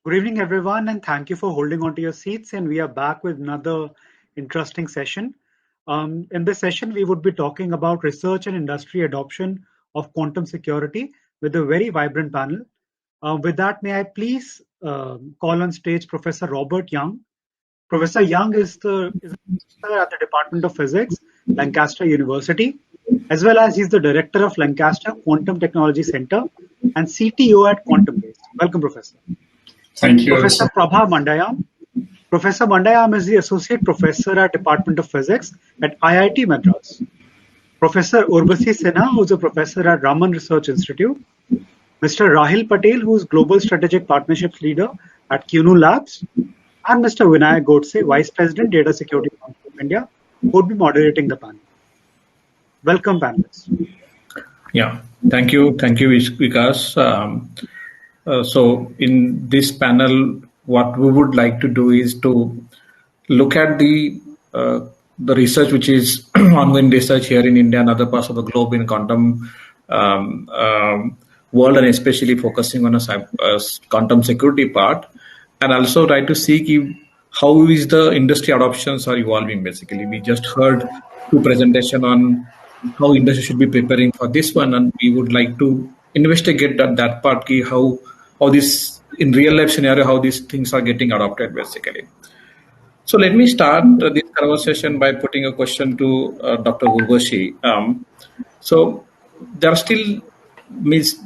Good evening, everyone, and thank you for holding on to your seats. And we are back with another interesting session. In this session, we would be talking about research and industry adoption of quantum security with a very vibrant panel. With that, may I please call on stage Professor Robert Young. Professor Young is a professor at the Department of Physics, Lancaster University, as well as he's the director of Lancaster Quantum Technology Center and CTO at Quantum Base. Welcome, Professor. Thank you. Professor Prabha Mandayam. Professor Mandayam is the Associate Professor at Department of Physics at IIT Madras. Professor Urvashi Sinha, who's a professor at Raman Research Institute. Mr. Rahil Patel, who's Global Strategic Partnerships Leader at QNU Labs. And Mr. Vinayak Godse, Vice President, Data Security Council of India, who would be moderating the panel. Welcome, panelists. Yeah, thank you. Thank you, Vikas. So in this panel, what we would like to do is to look at the research which is ongoing research here in India and other parts of the globe in quantum world, and especially focusing on a quantum security part, and also try to see how is the industry adoptions are evolving. Basically, we just heard two presentation on how industry should be preparing for this one, and we would like to investigate that part, how this in real life scenario, how these things are getting adopted basically. So let me start this conversation by putting a question to Dr. Urvashi. So there are still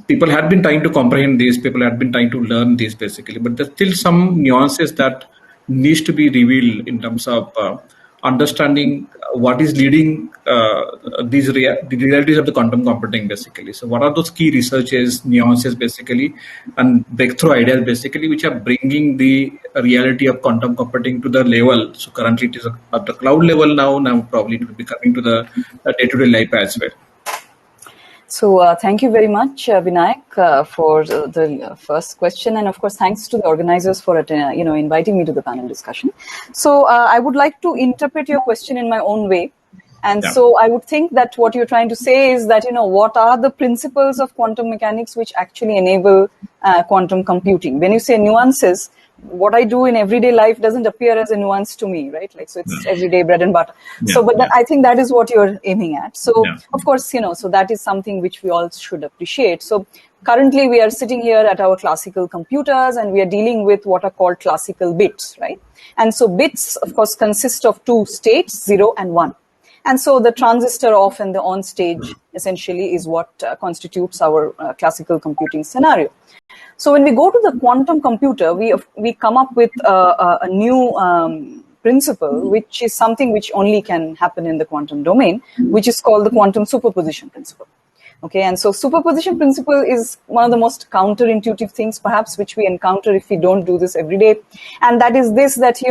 people had been trying to comprehend this, people had been trying to learn this basically, but there's still some nuances that needs to be revealed in terms of understanding what is leading the realities of the quantum computing basically. So what are those key researches, nuances basically, and breakthrough ideas basically, which are bringing the reality of quantum computing to the level. So currently it is at the cloud level now probably it will be coming to the day-to-day life as well. So thank you very much, Vinayak, for the first question, and of course, thanks to the organizers for inviting me to the panel discussion. So I would like to interpret your question in my own way, and so I would think that what you're trying to say is that what are the principles of quantum mechanics which actually enable quantum computing. When you say nuances, what I do in everyday life doesn't appear as a nuance to me, right? Like, so it's everyday bread and butter. Then I think that is what you're aiming at. So of course, so that is something which we all should appreciate. So currently we are sitting here at our classical computers and we are dealing with what are called classical bits, right? And so bits, of course, consist of two states, 0 and 1. And so the transistor off and the on stage essentially is what constitutes our classical computing scenario. So when we go to the quantum computer, we come up with a new principle, which is something which only can happen in the quantum domain, which is called the quantum superposition principle. Okay, and so superposition principle is one of the most counterintuitive things, perhaps, which we encounter if we don't do this every day. And that is this, that,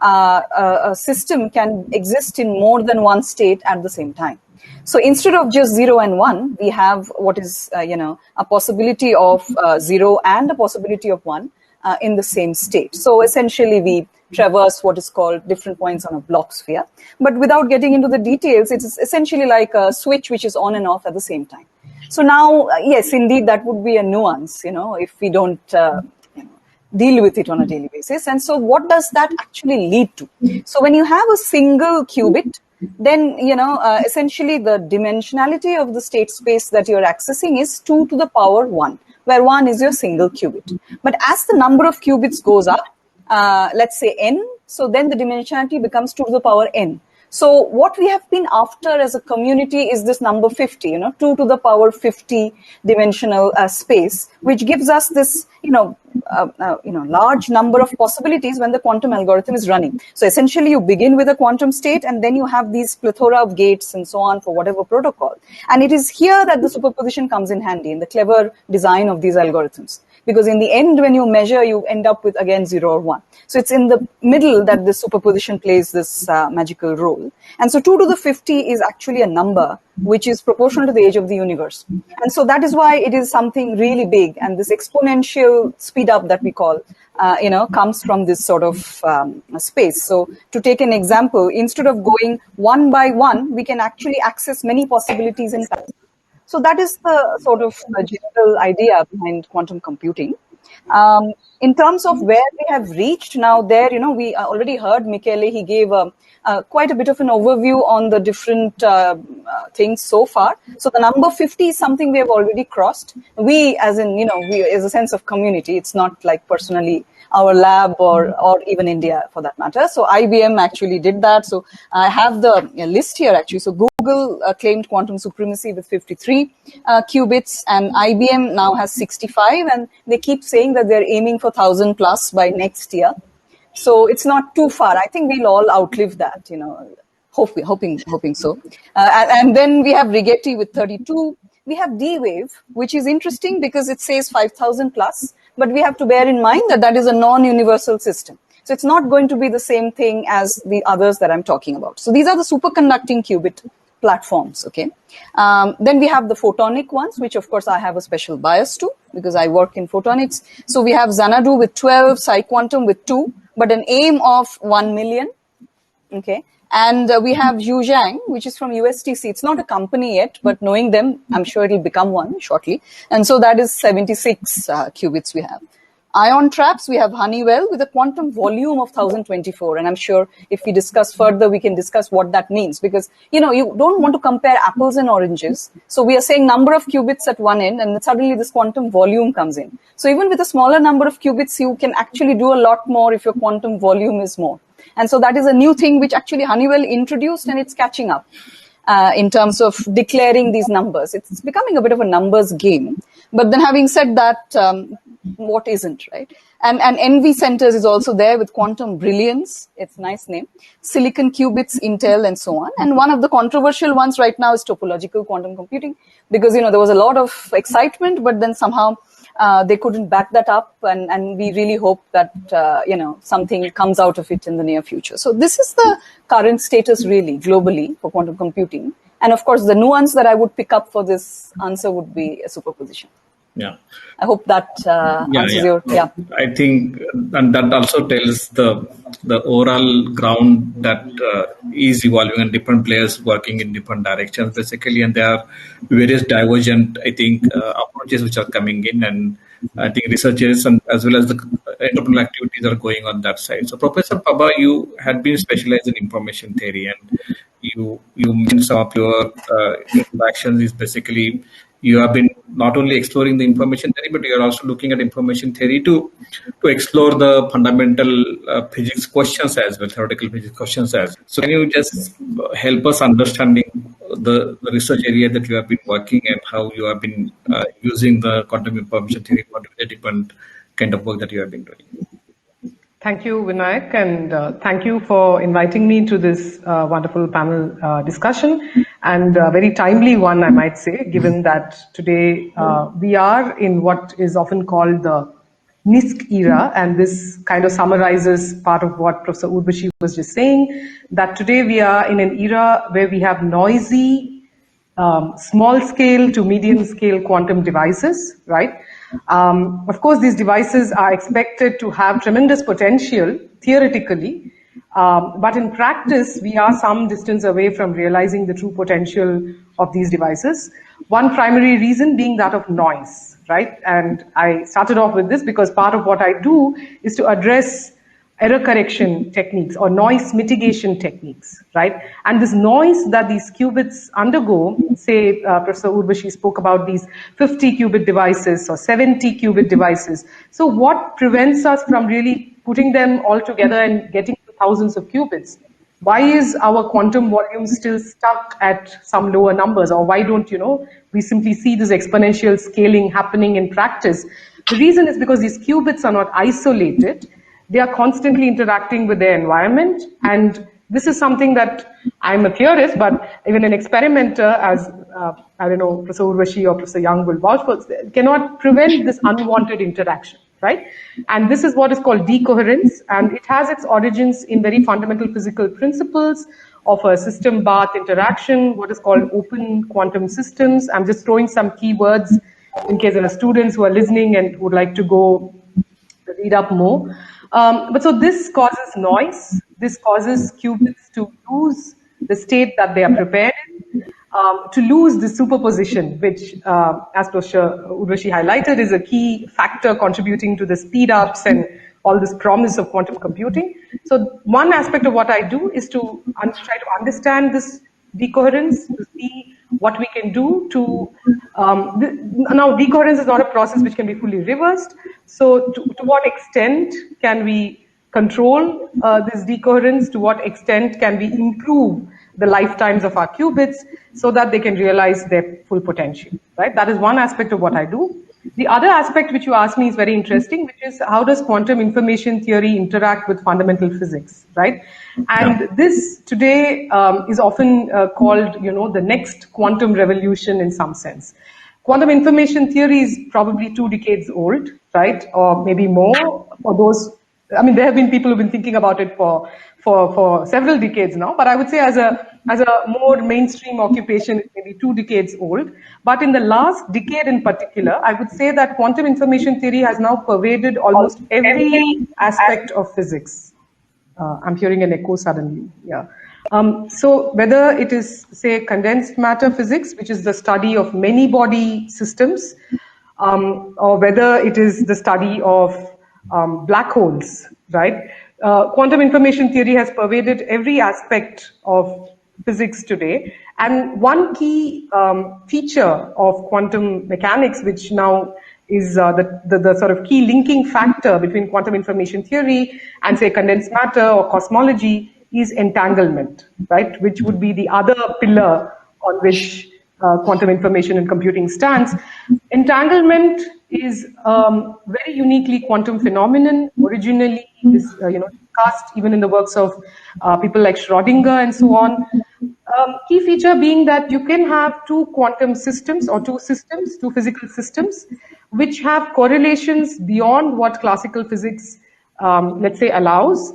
a system can exist in more than one state at the same time. So instead of just 0 and 1, we have what is, a possibility of 0 and a possibility of 1 in the same state. So essentially, we traverse what is called different points on a Bloch sphere. But without getting into the details, it is essentially like a switch which is on and off at the same time. So now, yes, indeed, that would be a nuance, if we don't deal with it on a daily basis. And so what does that actually lead to? So when you have a single qubit, then, essentially the dimensionality of the state space that you're accessing is 2 to the power 1, where 1 is your single qubit. But as the number of qubits goes up, let's say n, so then the dimensionality becomes 2 to the power n. So what we have been after as a community is this number 50, 2 to the power 50 dimensional space, which gives us this, large number of possibilities when the quantum algorithm is running. So essentially you begin with a quantum state and then you have these plethora of gates and so on for whatever protocol. And it is here that the superposition comes in handy in the clever design of these algorithms. Because in the end, when you measure, you end up with, again, 0 or 1. So it's in the middle that the superposition plays this magical role. And so 2 to the 50 is actually a number which is proportional to the age of the universe. And so that is why it is something really big. And this exponential speed up that we call, comes from this sort of space. So to take an example, instead of going 1 by 1, we can actually access many possibilities in parallel. So that is the sort of general idea behind quantum computing. In terms of where we have reached now, there, we already heard Michele. He gave quite a bit of an overview on the different things so far. So the number 50 is something we have already crossed. We, as in, we as a sense of community. It's not like personally our lab or even India for that matter. So IBM actually did that. So I have the list here actually. So Google claimed quantum supremacy with 53 qubits, and IBM now has 65, and they keep saying that they're aiming for 1,000 plus by next year. So it's not too far. I think we'll all outlive that, hoping so. And then we have Rigetti with 32. We have D-Wave, which is interesting because it says 5,000 plus, but we have to bear in mind that that is a non-universal system. So it's not going to be the same thing as the others that I'm talking about. So these are the superconducting qubit platforms, okay? Then we have the photonic ones, which of course I have a special bias to because I work in photonics. So we have Xanadu with 12, PsiQuantum with 2, but an aim of 1 million, okay? And we have Zhujiang, which is from USTC. It's not a company yet, but knowing them, I'm sure it'll become one shortly. And so that is 76 qubits we have. Ion traps, we have Honeywell with a quantum volume of 1024. And I'm sure if we discuss further, we can discuss what that means. Because, you don't want to compare apples and oranges. So we are saying number of qubits at one end, and suddenly this quantum volume comes in. So even with a smaller number of qubits, you can actually do a lot more if your quantum volume is more. And so that is a new thing which actually Honeywell introduced, and it's catching up in terms of declaring these numbers. It's becoming a bit of a numbers game. But then having said that, what isn't, right? And NV Centers is also there with Quantum Brilliance. It's a nice name. Silicon Qubits, Intel, and so on. And one of the controversial ones right now is topological quantum computing because, there was a lot of excitement, but then somehow they couldn't back that up. And we really hope that, something comes out of it in the near future. So this is the current status really globally for quantum computing. And of course, the nuance that I would pick up for this answer would be a superposition. Yeah. I hope that answers your. Yeah. I think, and that also tells the overall ground that is evolving and different players working in different directions basically, and there are various divergent, I think, approaches which are coming in, and I think researchers and as well as the entrepreneurial activities are going on that side. So, Professor Pabba, you had been specialized in information theory, and you mentioned some of your interactions is basically. You have been not only exploring the information theory, but you are also looking at information theory to explore the fundamental physics questions as well, theoretical physics questions as well. So can you just help us understanding the research area that you have been working and how you have been using the quantum information theory for the different kind of work that you have been doing? Thank you, Vinayak, and thank you for inviting me to this wonderful panel discussion, and a very timely one, I might say, given that today we are in what is often called the NISQ era, and this kind of summarizes part of what Professor Urvashi was just saying, that today we are in an era where we have noisy, small-scale to medium-scale quantum devices, right? Of course, these devices are expected to have tremendous potential, theoretically, but in practice, we are some distance away from realizing the true potential of these devices. One primary reason being that of noise, right? And I started off with this because part of what I do is to address error correction techniques or noise mitigation techniques, right? And this noise that these qubits undergo, say Professor Urvashi spoke about these 50 qubit devices or 70 qubit devices. So what prevents us from really putting them all together and getting to thousands of qubits? Why is our quantum volume still stuck at some lower numbers? Or why don't, we simply see this exponential scaling happening in practice? The reason is because these qubits are not isolated. They are constantly interacting with their environment, and this is something that I'm a theorist, but even an experimenter, as Professor Urvashi or Professor Young will vouch for, cannot prevent this unwanted interaction, right? And this is what is called decoherence, and it has its origins in very fundamental physical principles of a system-bath interaction, what is called open quantum systems. I'm just throwing some keywords in case there are students who are listening and would like to go read up more. But so this causes noise, this causes qubits to lose the state that they are prepared in. to lose the superposition, which, as Professor Urvashi highlighted, is a key factor contributing to the speed ups and all this promise of quantum computing. So one aspect of what I do is to try to understand this decoherence, to see what we can do to, now decoherence is not a process which can be fully reversed. So to what extent can we control this decoherence? To what extent can we improve the lifetimes of our qubits so that they can realize their full potential, right? That is one aspect of what I do. The other aspect which you asked me is very interesting, which is how does quantum information theory interact with fundamental physics, right? And this today is often called, the next quantum revolution in some sense. Quantum information theory is probably 2 decades old, right? Or maybe more for those. I mean, there have been people who've been thinking about it for several decades now, but I would say as a more mainstream occupation, it's maybe 2 decades old. But in the last decade in particular, I would say that quantum information theory has now pervaded almost every aspect of physics. I'm hearing an echo suddenly, yeah. So whether it is, say, condensed matter physics, which is the study of many body systems, or whether it is the study of black holes, right? Quantum information theory has pervaded every aspect of physics today. And one key feature of quantum mechanics, which now is the sort of key linking factor between quantum information theory and, say, condensed matter or cosmology, is entanglement, right? Which would be the other pillar on which quantum information and computing stands. Entanglement is very uniquely quantum phenomenon. Originally, is discussed even in the works of people like Schrödinger and so on. Key feature being that you can have 2 quantum systems or 2 physical systems, which have correlations beyond what classical physics, let's say, allows.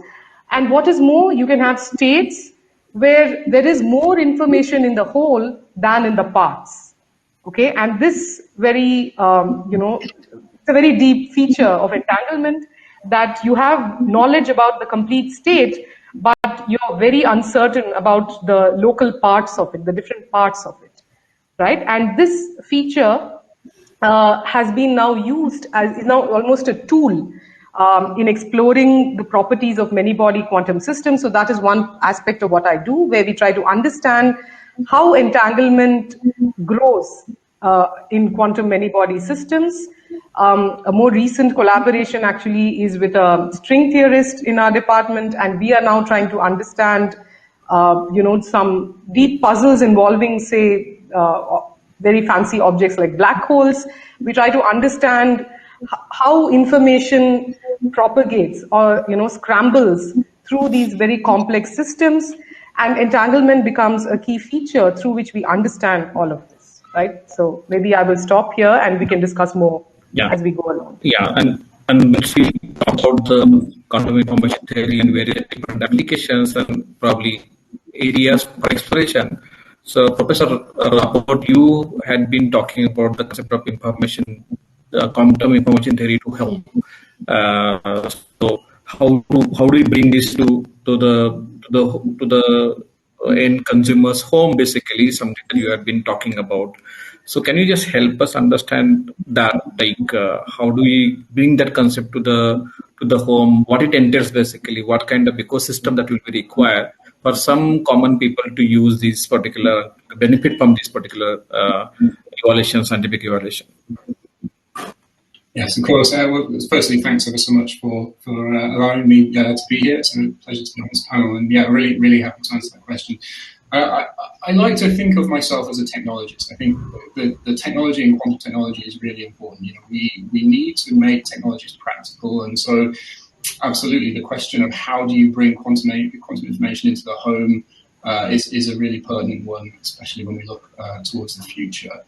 And what is more, you can have states where there is more information in the whole than in the parts. Okay, and this very, it's a very deep feature of entanglement, that you have knowledge about the complete state, but you're very uncertain about the local parts of it, the different parts of it, right? And this feature has been now used as, is now almost a tool in exploring the properties of many-body quantum systems. So that is one aspect of what I do, where we try to understand how entanglement grows in quantum many-body systems. A more recent collaboration actually is with a string theorist in our department, and we are now trying to understand, some deep puzzles involving, say, very fancy objects like black holes. We try to understand how information propagates or, scrambles through these very complex systems, and entanglement becomes a key feature through which we understand all of this, right? So maybe I will stop here and we can discuss more as we go along. Yeah, and once we talk about the quantum information theory and various different applications and probably areas for exploration. So, Professor Rapport, you had been talking about the concept of quantum information theory to help. So, how do we bring this to the end consumer's home? Basically, something that you have been talking about. So, can you just help us understand that? Like, how do we bring that concept to the home? What it entails, basically, what kind of ecosystem that will be required for some common people to use these particular, benefit from this particular scientific evaluation? Yes, of course. Well, firstly, thanks ever so much for allowing me to be here. It's a pleasure to be on this panel, and really, really happy to answer that question. I like to think of myself as a technologist. I think the technology in quantum technology is really important. We need to make technologies practical, and so absolutely the question of how do you bring quantum information into the home is a really pertinent one, especially when we look towards the future.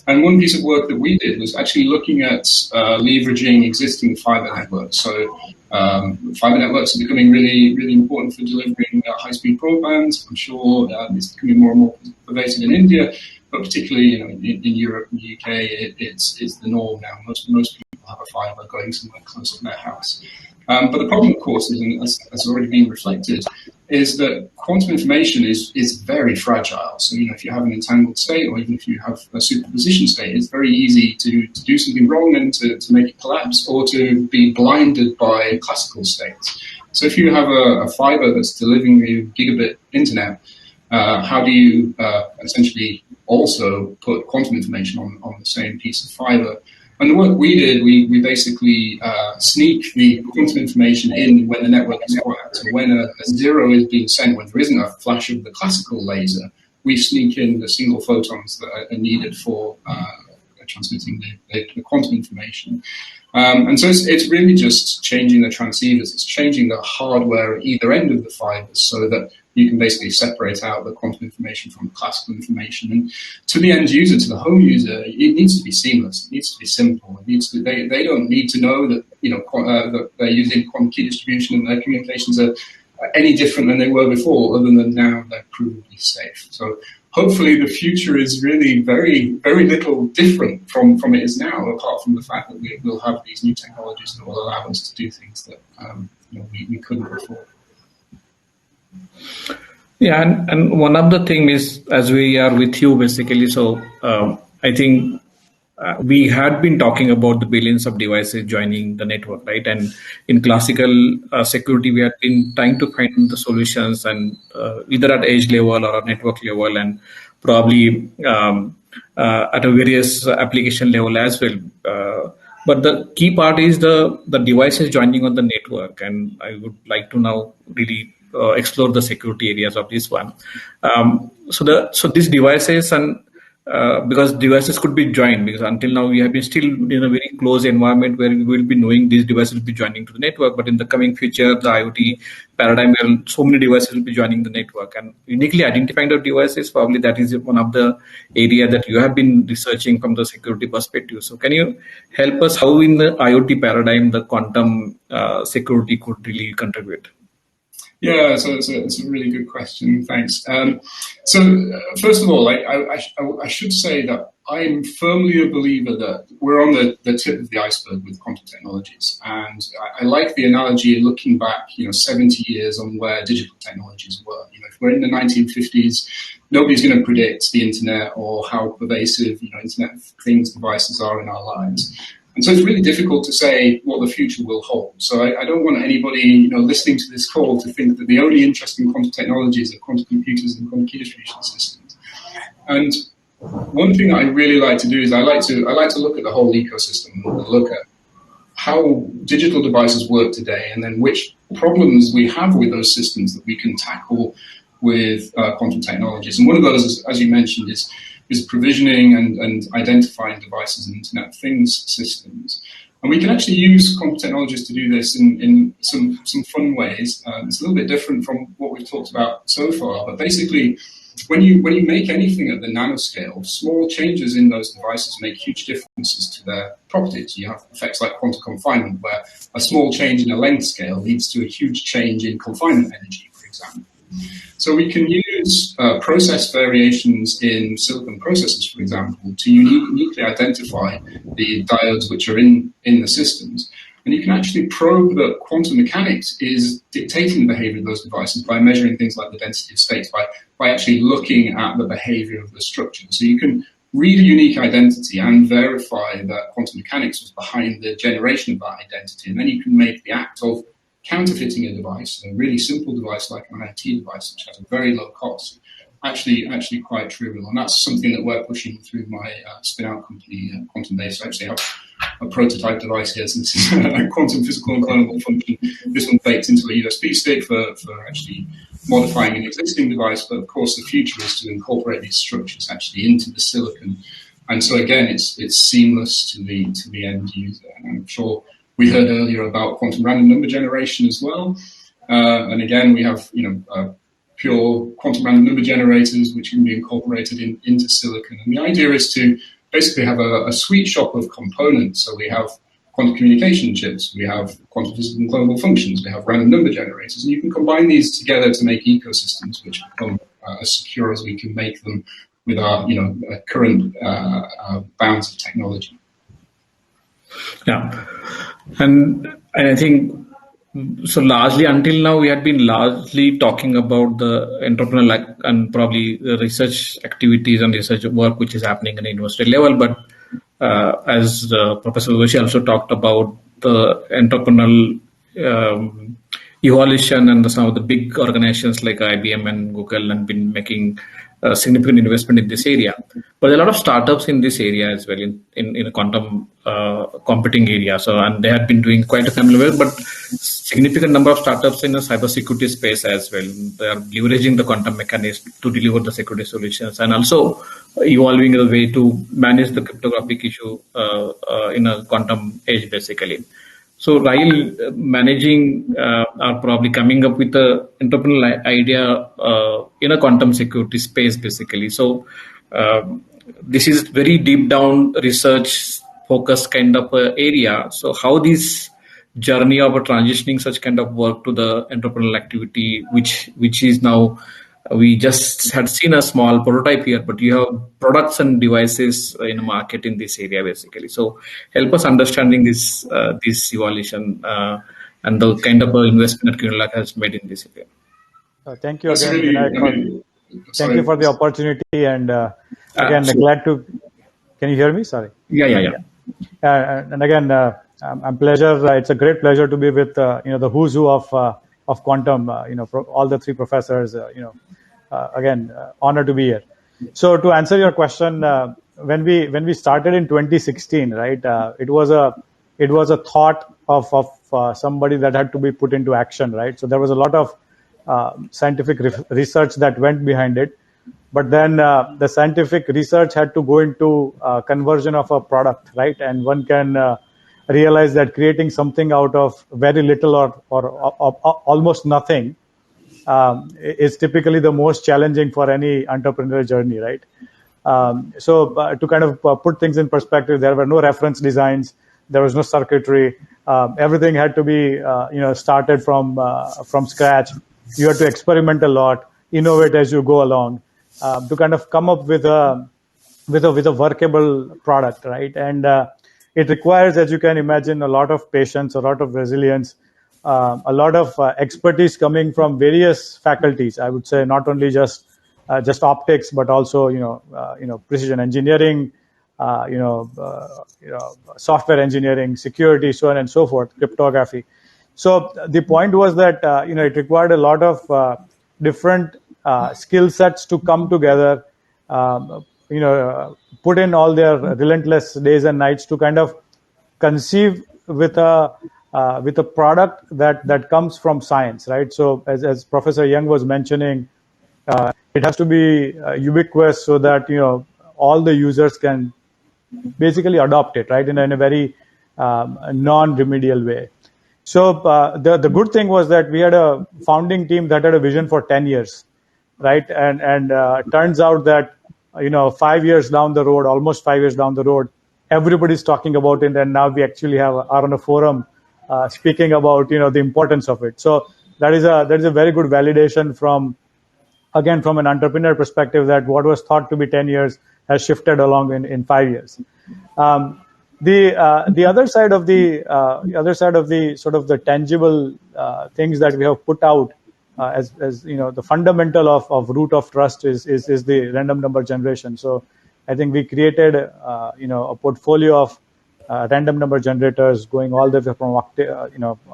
And one piece of work that we did was actually looking at leveraging existing fiber networks. So fiber networks are becoming really, really important for delivering high-speed broadband. I'm sure it's becoming more and more pervasive in India, but particularly in Europe and the UK, it's the norm now. Most people have a fiber going somewhere close to their house. But the problem, of course, is, and as already been reflected, is that quantum information is very fragile. So, if you have an entangled state, or even if you have a superposition state, it's very easy to do something wrong and to make it collapse, or to be blinded by classical states. So if you have a fiber that's delivering you gigabit internet, how do you essentially also put quantum information on the same piece of fiber? And the work we did, we basically sneak the quantum information in when the network is quiet. So when a zero is being sent, when there isn't a flash of the classical laser, we sneak in the single photons that are needed for transmitting the quantum information. And so it's really just changing the transceivers. It's changing the hardware at either end of the fibers so that you can basically separate out the quantum information from the classical information. And to the end user, to the home user, it needs to be seamless. It needs to be simple. It needs to. They don't need to know that that they're using quantum key distribution and their communications are any different than they were before, other than now they're provably safe. So hopefully the future is really very, very little different from it is now, apart from the fact that we will have these new technologies that will allow us to do things that we couldn't before. Yeah, and one of the things is, as we are with you basically, so I think we had been talking about the billions of devices joining the network, right? And in classical security, we had been trying to find the solutions, and either at edge level or at network level, and probably at a various application level as well. But the key part is the devices joining on the network, and I would like to now really explore the security areas of this one. So these devices, and because devices could be joined, because until now we have been still in a very close environment where we will be knowing these devices will be joining to the network. But in the coming future, the IoT paradigm, where so many devices will be joining the network, and uniquely identifying the devices, probably that is one of the area that you have been researching from the security perspective. So can you help us how in the IoT paradigm the quantum security could really contribute? Yeah, so it's a really good question. Thanks. So first of all, I should say that I'm firmly a believer that we're on the tip of the iceberg with quantum technologies, and I like the analogy of looking back, 70 years on where digital technologies were. If we're in the 1950s, nobody's going to predict the internet or how pervasive Internet of Things devices are in our lives. And so it's really difficult to say what the future will hold. So I don't want anybody, listening to this call to think that the only interesting quantum technologies are quantum computers and quantum key distribution systems. And one thing I really like to do is I like to look at the whole ecosystem and look at how digital devices work today, and then which problems we have with those systems that we can tackle with quantum technologies. And one of those, as you mentioned, is provisioning and identifying devices and Internet of Things systems. And we can actually use quantum technologies to do this in some fun ways. It's a little bit different from what we've talked about so far, but basically, when you make anything at the nanoscale, small changes in those devices make huge differences to their properties. You have effects like quantum confinement, where a small change in a length scale leads to a huge change in confinement energy, for example. So we can use process variations in silicon processors, for example, to uniquely identify the diodes which are in the systems. And you can actually probe that quantum mechanics is dictating the behavior of those devices by measuring things like the density of states, by actually looking at the behavior of the structure. So you can read a unique identity and verify that quantum mechanics was behind the generation of that identity. And then you can make the act of counterfeiting a device, a really simple device like an IoT device, which has a very low cost, actually quite trivial. And that's something that we're pushing through my spin-out company, Quantum Base. I actually have a prototype device here, so this is a quantum physical and clonable function. This one baked into a USB stick for actually modifying an existing device, but of course the future is to incorporate these structures actually into the silicon. And so again, it's seamless to the end user. And I'm sure we heard earlier about quantum random number generation as well. And again, we have pure quantum random number generators which can be incorporated into silicon. And the idea is to basically have a suite shop of components. So we have quantum communication chips, we have quantum physical and clonable functions, we have random number generators, and you can combine these together to make ecosystems which become as secure as we can make them with our current bounds of technology. Yeah, and I think So largely until now, we had been largely talking about the entrepreneurial and probably the research activities and research work which is happening at the university level. But as Professor Joshi also talked about the entrepreneurial evolution, and some of the big organizations like IBM and Google have been making significant investment in this area. But there are a lot of startups in this area as well, in a quantum computing area. So, and they have been doing quite a familiar work, but significant number of startups in the cybersecurity space as well. They are leveraging the quantum mechanics to deliver the security solutions, and also evolving the way to manage the cryptographic issue in a quantum age, basically. So Rahil, managing or probably coming up with a entrepreneurial idea in a quantum security space, basically. So this is very deep down research focused kind of area. So how this journey of transitioning such kind of work to the entrepreneurial activity, which is now, we just had seen a small prototype here, but you have products and devices in the market in this area, basically. So help us understanding this evolution and the kind of investment that QIntelliLab has made in this area. Thank you again, Vinayak. Thank you for the opportunity, and again, glad to. Can you hear me? Sorry. Yeah. And again, I'm pleasure. It's a great pleasure to be with the who's who of quantum. All the three professors. Again, honor to be here. So to answer your question, when we started in 2016, right? It was a thought of somebody that had to be put into action, right? So there was a lot of scientific research that went behind it, but then the scientific research had to go into conversion of a product, right? And one can realize that creating something out of very little or almost nothing is typically the most challenging for any entrepreneurial journey, right? So to kind of put things in perspective, there were no reference designs, there was no circuitry. Everything had to be started from scratch. You had to experiment a lot, innovate as you go along, to kind of come up with a workable product, right? And it requires, as you can imagine, a lot of patience, a lot of resilience, a lot of expertise coming from various faculties. I would say not only just optics, but also precision engineering, software engineering, security, so on and so forth, cryptography. So the point was that it required a lot of different skill sets to come together, put in all their relentless days and nights to kind of conceive with a product that comes from science, right? So as Professor Young was mentioning, it has to be ubiquitous so that all the users can basically adopt it, right, in a very non-remedial way. So the good thing was that we had a founding team that had a vision for 10 years, right? And turns out that 5 years down the road, almost 5 years down the road, everybody's talking about it, and now we actually are on a forum speaking about the importance of it. So that is a very good validation from an entrepreneur perspective, that what was thought to be 10 years has shifted along in 5 years. The other side of the sort of the tangible things that we have put out as the fundamental of root of trust is the random number generation. So I think we created a portfolio of random number generators going all the way from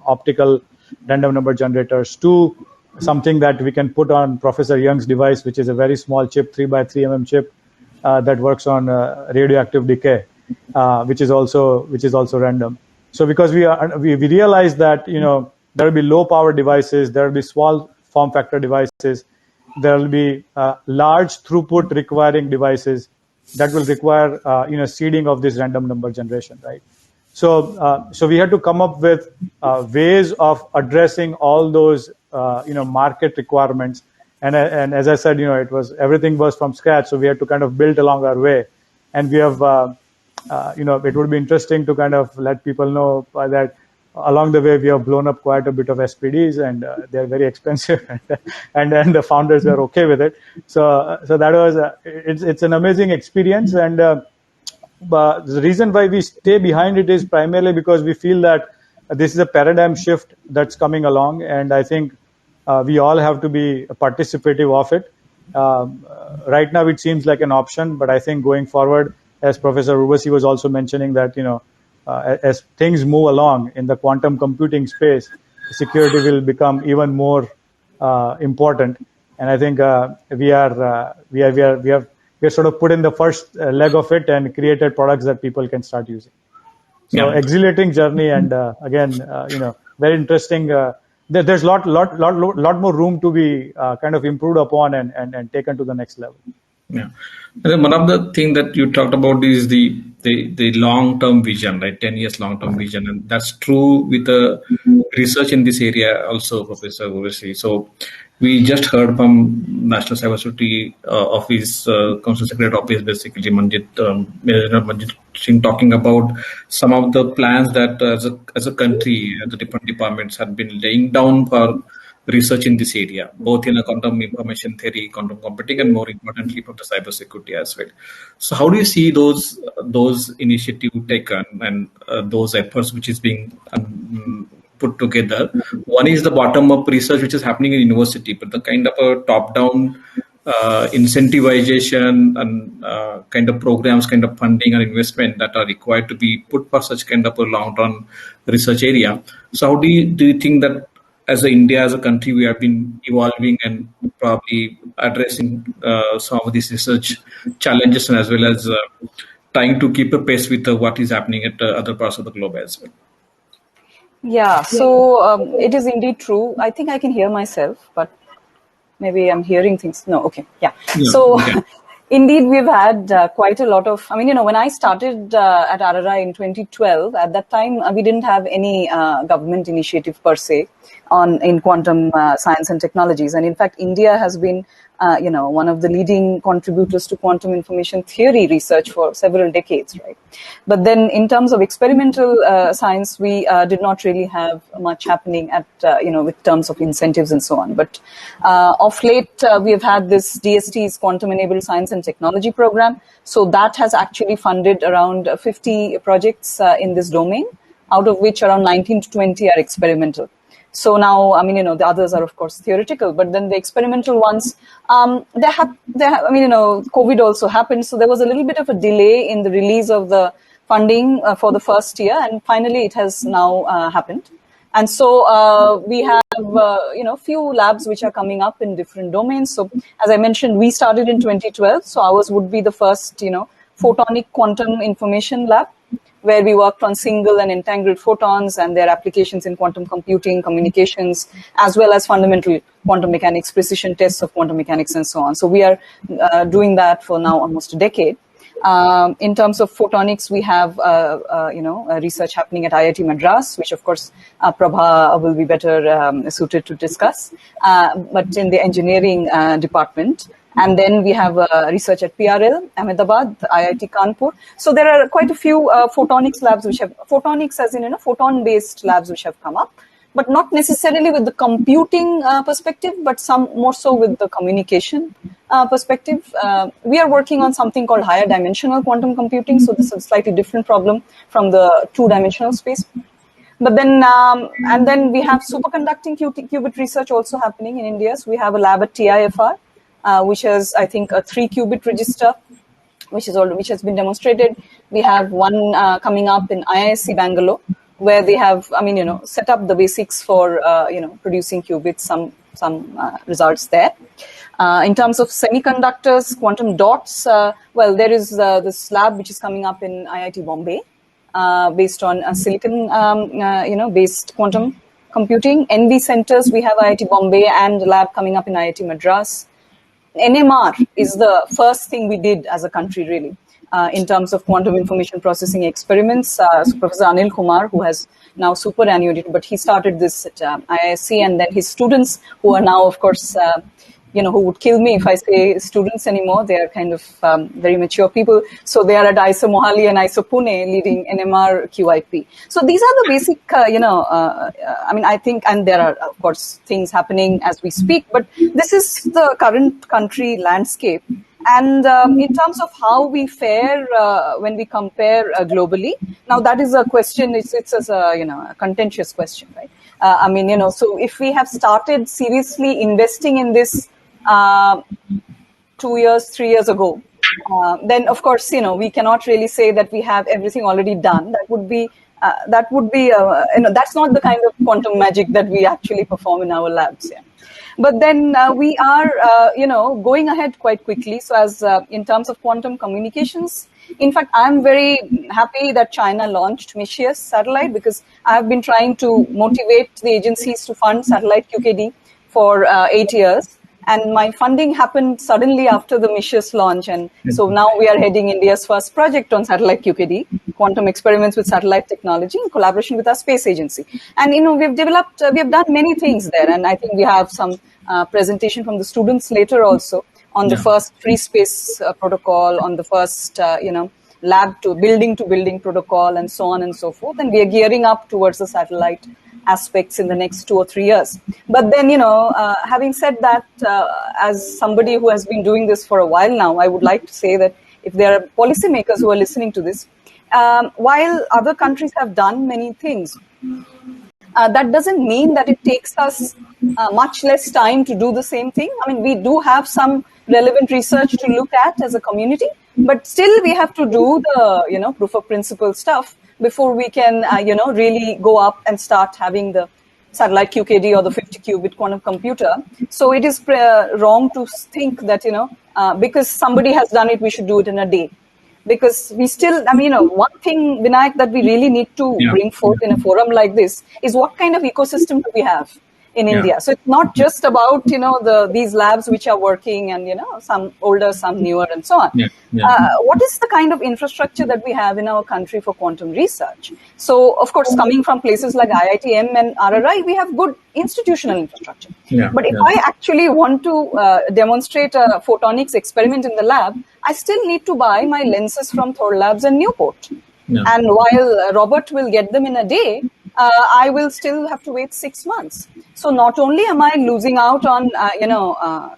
optical random number generators to something that we can put on Professor Young's device, which is a very small chip, 3x3 mm chip that works on radioactive decay, which is also random. So because we realize that there will be low power devices, there will be small form factor devices, there will be large throughput requiring devices that will require seeding of this random number generation, right? So we had to come up with ways of addressing all those market requirements, and as I said, everything was from scratch, so we had to kind of build along our way, and we have it would be interesting to kind of let people know that along the way we have blown up quite a bit of SPDs, and they're very expensive, and then the founders were okay with it. So that was it's an amazing experience, and the reason why we stay behind it is primarily because we feel that this is a paradigm shift that's coming along, and I think we all have to be participative of it. Right now, it seems like an option, but I think going forward, as Professor Urvashi was also mentioning, that as things move along in the quantum computing space, security will become even more important. And I think we have sort of put in the first leg of it and created products that people can start using. So exhilarating journey, and again, very interesting. There's lot more room to be kind of improved upon and taken to the next level. Yeah, and then one of the things that you talked about is the long-term vision, right? 10 years long-term vision, and that's true with the research in this area also, Professor Urvashi. So we just heard from National Cybersecurity Office, Council Secretary Office, basically Manjit Singh, talking about some of the plans that as a country, the different departments have been laying down for research in this area, both in a quantum information theory, quantum computing, and more importantly for the cybersecurity as well. So how do you see those initiatives taken and those efforts which is being put together? One is the bottom-up research which is happening in university, but the kind of a top-down incentivization and kind of programs, kind of funding and investment that are required to be put for such kind of a long-run research area. So how do you think that as India, as a country, we have been evolving and probably addressing some of these research challenges, and as well as trying to keep a pace with what is happening at other parts of the globe as well? Yeah, so it is indeed true. I think I can hear myself, but maybe I'm hearing things. No, okay, yeah. So okay. Indeed, we've had quite a lot of, when I started at RRI in 2012, at that time, we didn't have any government initiative per se in quantum science and technologies. And in fact, India has been, one of the leading contributors to quantum information theory research for several decades, right? But then in terms of experimental science, we did not really have much happening at, with terms of incentives and so on. But of late, we have had this DST's Quantum Enabled Science and Technology program. So that has actually funded around 50 projects in this domain, out of which around 19 to 20 are experimental. So now, the others are, of course, theoretical, but then the experimental ones, COVID also happened. So there was a little bit of a delay in the release of the funding for the first year. And finally, it has now happened. And so we have, few labs which are coming up in different domains. So as I mentioned, we started in 2012. So ours would be the first, photonic quantum information lab, where we worked on single and entangled photons and their applications in quantum computing, communications, as well as fundamental quantum mechanics, precision tests of quantum mechanics, and so on. So we are doing that for now almost a decade. In terms of photonics, we have, research happening at IIT Madras, which of course Prabha will be better suited to discuss, but in the engineering department. And then we have research at PRL, Ahmedabad, IIT Kanpur. So there are quite a few photonics labs which have, photonics as in, photon-based labs which have come up, but not necessarily with the computing perspective, but some more so with the communication perspective. We are working on something called higher dimensional quantum computing. So this is a slightly different problem from the two-dimensional space. But then, and then we have superconducting qubit research also happening in India. So we have a lab at TIFR. Which has, I think, a 3-qubit register, which has been demonstrated. We have one coming up in IISc Bangalore, where they have, set up the basics for, producing qubits, some results there. In terms of semiconductors, quantum dots, there is this lab which is coming up in IIT Bombay, based on silicon, based quantum computing. NV centers, we have IIT Bombay and a lab coming up in IIT Madras. NMR is the first thing we did as a country, really, in terms of quantum information processing experiments. So Professor Anil Kumar, who has now superannuated, but he started this at IISc, and then his students, who are now, of course, who would kill me if I say students anymore. They are kind of very mature people. So they are at IISc Mohali and IISc Pune leading NMR QIP. So these are the basic, I think, and there are, of course, things happening as we speak, but this is the current country landscape. And in terms of how we fare when we compare globally, now that is a question. It's a contentious question, right? So if we have started seriously investing in this 2 years, 3 years ago, then of course, we cannot really say that we have everything already done. That would be that's not the kind of quantum magic that we actually perform in our labs. Yeah. But then we are, going ahead quite quickly. So as in terms of quantum communications, in fact, I'm very happy that China launched Messius satellite, because I've been trying to motivate the agencies to fund satellite QKD for 8 years. And my funding happened suddenly after the Messius launch. And so now we are heading India's first project on satellite QKD, quantum experiments with satellite technology in collaboration with our space agency. And, we have done many things there. And I think we have some presentation from the students later also on the first free space protocol, on the first, lab to building protocol, and so on and so forth. And we are gearing up towards the satellite aspects in the next 2 or 3 years. But then, having said that, as somebody who has been doing this for a while now, I would like to say that if there are policymakers who are listening to this, while other countries have done many things, that doesn't mean that it takes us much less time to do the same thing. I mean, we do have some relevant research to look at as a community, but still we have to do the, proof of principle stuff before we can, really go up and start having the satellite QKD or the 50-qubit quantum computer. So it is wrong to think that, because somebody has done it, we should do it in a day. Because we still, one thing, Vinayak, that we really need to bring forth in a forum like this is what kind of ecosystem do we have in India. So it's not just about, these labs which are working and, some older, some newer and so on. What is the kind of infrastructure that we have in our country for quantum research? So, of course, coming from places like IITM and RRI, we have good institutional infrastructure. But if I actually want to demonstrate a photonics experiment in the lab, I still need to buy my lenses from Thor Labs and Newport. And while Robert will get them in a day, I will still have to wait 6 months. So not only am I losing out on,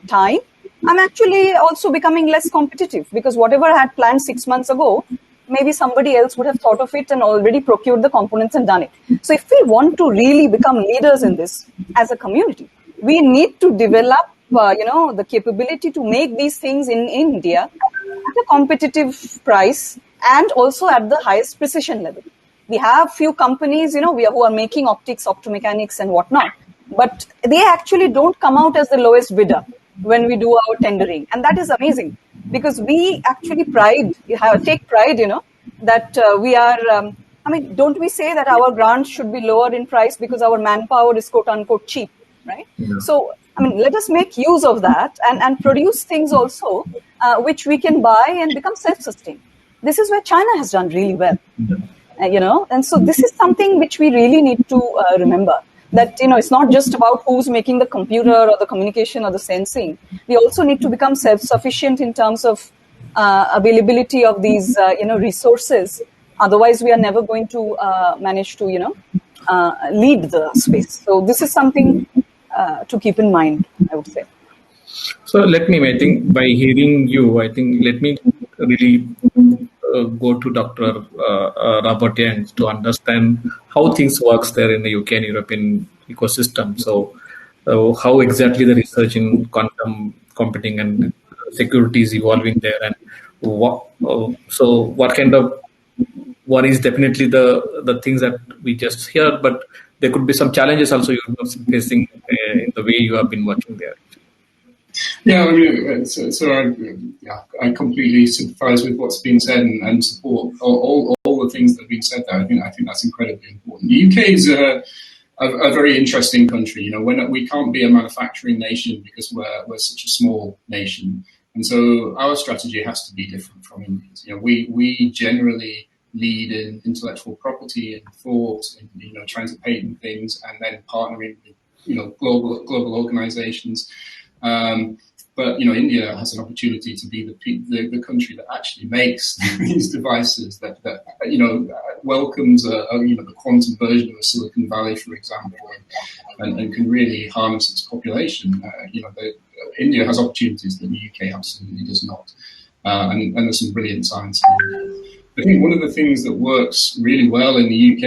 time, I'm actually also becoming less competitive, because whatever I had planned 6 months ago, maybe somebody else would have thought of it and already procured the components and done it. So if we want to really become leaders in this as a community, we need to develop, the capability to make these things in India at a competitive price and also at the highest precision level. We have few companies, who are making optics, optomechanics and whatnot, but they actually don't come out as the lowest bidder when we do our tendering. And that is amazing, because we actually take pride, that we are, don't we say that our grants should be lower in price because our manpower is quote unquote cheap, right? So, let us make use of that and produce things also which we can buy and become self-sustained. This is where China has done really well. And so this is something which we really need to remember, that, it's not just about who's making the computer or the communication or the sensing. We also need to become self-sufficient in terms of availability of these, resources. Otherwise, we are never going to manage to, lead the space. So this is something to keep in mind, I would say. So let by hearing you, let me really go to Dr. Robert Yang to understand how things works there in the UK and European ecosystem. So how exactly the research in quantum computing and security is evolving there, and what is definitely the things that we just hear, but there could be some challenges also you're facing in the way you have been working there. Yeah, I completely sympathise with what's been said and support all the things that have been said there. I think that's incredibly important. The UK is a very interesting country. When we can't be a manufacturing nation because we're such a small nation, and so our strategy has to be different from India's. We generally lead in intellectual property and thought, and trying to patent things, and then partnering with global organisations. But India has an opportunity to be the country that actually makes these devices, that welcomes the quantum version of a Silicon Valley, for example, and can really harness its population. India has opportunities that the UK absolutely does not. And there's some brilliant science in India. I think one of the things that works really well in the UK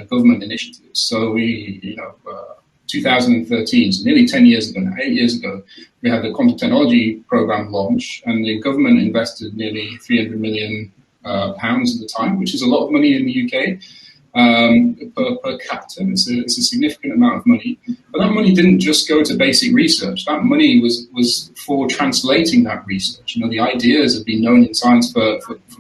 are government initiatives. So 2013, so nearly 10 years ago, 8 years ago, we had the quantum technology program launch, and the government invested nearly 300 million pounds at the time, which is a lot of money in the UK per capita. It's a significant amount of money. But that money didn't just go to basic research. That money was for translating that research. The ideas have been known in science for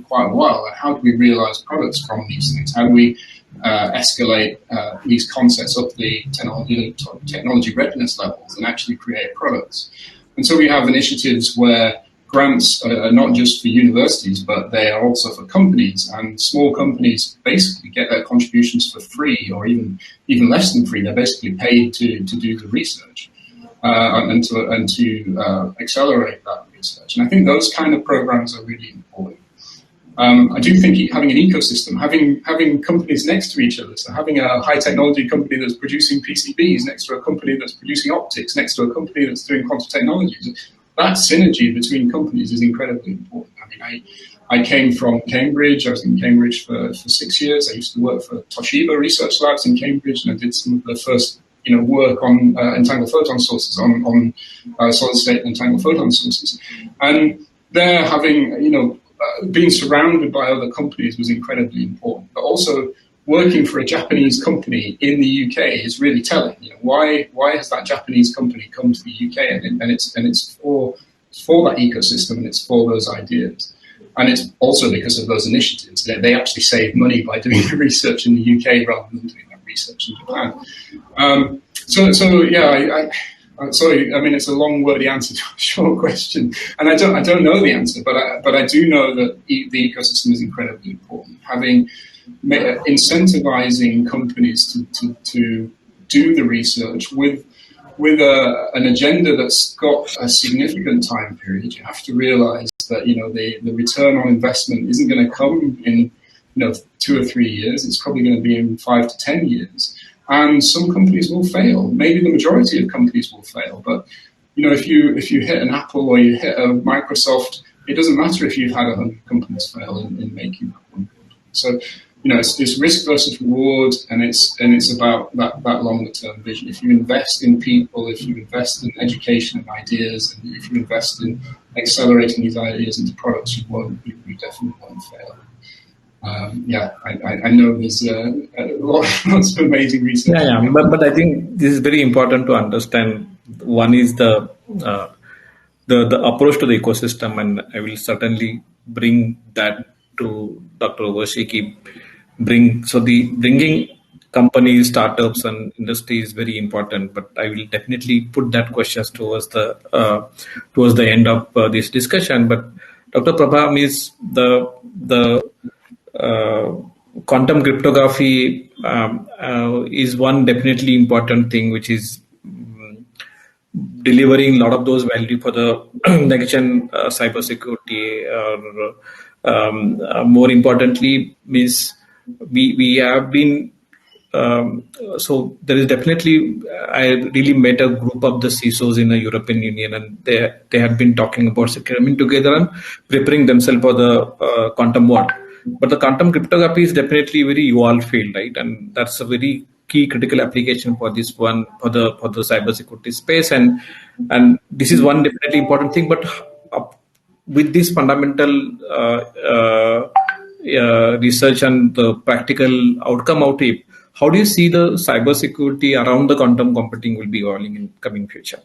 quite a while. How do we realize products from these things? How do we escalate these concepts up the technology readiness levels and actually create products? And so we have initiatives where grants are not just for universities, but they are also for companies, and small companies basically get their contributions for free, or even less than free. They're basically paid to do the research and to accelerate that research. And I think those kind of programs are really important. I do think having an ecosystem, having companies next to each other, so having a high technology company that's producing PCBs next to a company that's producing optics, next to a company that's doing quantum technologies, that synergy between companies is incredibly important. I mean, I came from Cambridge. I was in Cambridge for 6 years. I used to work for Toshiba Research Labs in Cambridge, and I did some of the first work on entangled photon sources, on solid state entangled photon sources. And there, having being surrounded by other companies was incredibly important. But also working for a Japanese company in the UK is really telling. Why has that Japanese company come to the UK? And it's for that ecosystem, and it's for those ideas. And it's also because of those initiatives that they actually save money by doing the research in the UK rather than doing that research in Japan. Sorry, I mean, it's a long, wordy answer to a short question, and I don't know the answer, but I do know that the ecosystem is incredibly important. Incentivizing companies to do the research with an agenda that's got a significant time period. You have to realize that the return on investment isn't going to come in 2 or 3 years. It's probably going to be in 5 to 10 years. And some companies will fail. Maybe the majority of companies will fail. But if you hit an Apple or you hit a Microsoft, it doesn't matter if you've had 100 companies fail in making that one. So it's risk versus reward, and it's about that longer term vision. If you invest in people, if you invest in education and ideas, and if you invest in accelerating these ideas into products, you definitely won't fail. I know there's lots of amazing research. But I think this is very important to understand. One is the approach to the ecosystem, and I will certainly bring that to Dr. Urvashi. Bringing companies, startups, and industry is very important. But I will definitely put that question towards the end of this discussion. But Dr. Prabha, is the quantum cryptography is one definitely important thing, which is delivering a lot of those value for the next gen cybersecurity. Or more importantly, is we have been. So there is definitely. I really met a group of the CISOs in the European Union, and they have been talking about coming together and preparing themselves for the quantum world. But the quantum cryptography is definitely a very evolved field, right? And that's a very key critical application for this one, for the cybersecurity space. And this is one definitely important thing. But with this fundamental research and the practical outcome out of it, how do you see the cybersecurity around the quantum computing will be evolving in coming future?